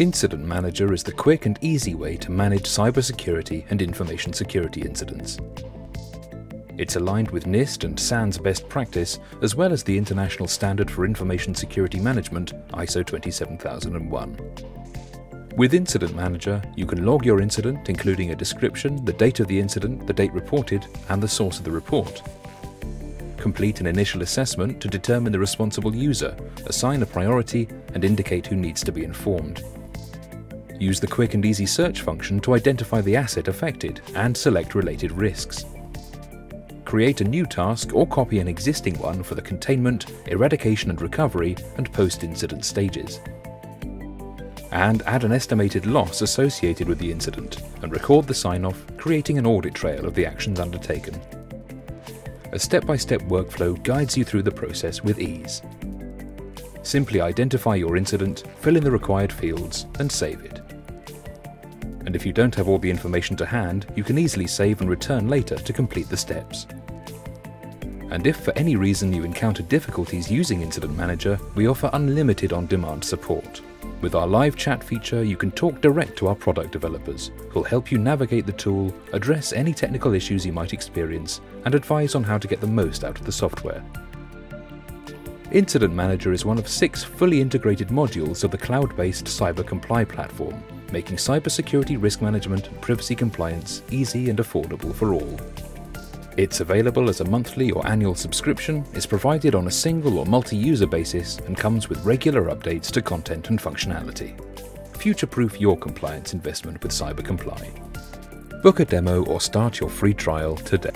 Incident Manager is the quick and easy way to manage cybersecurity and information security incidents. It's aligned with NIST and SANS best practice, as well as the International Standard for Information Security Management, ISO 27001. With Incident Manager, you can log your incident, including a description, the date of the incident, the date reported, and the source of the report. Complete an initial assessment to determine the responsible user, assign a priority, and indicate who needs to be informed. Use the quick and easy search function to identify the asset affected and select related risks. Create a new task or copy an existing one for the containment, eradication and recovery, and post-incident stages. And add an estimated loss associated with the incident and record the sign-off, creating an audit trail of the actions undertaken. A step-by-step workflow guides you through the process with ease. Simply identify your incident, fill in the required fields, and save it. And if you don't have all the information to hand, you can easily save and return later to complete the steps. And if for any reason you encounter difficulties using Incident Manager, we offer unlimited on-demand support. With our live chat feature, you can talk direct to our product developers, who'll help you navigate the tool, address any technical issues you might experience, and advise on how to get the most out of the software. Incident Manager is one of 6 fully integrated modules of the cloud-based CyberComply platform, making cybersecurity risk management and privacy compliance easy and affordable for all. It's available as a monthly or annual subscription, is provided on a single or multi-user basis, and comes with regular updates to content and functionality. Future-proof your compliance investment with CyberComply. Book a demo or start your free trial today.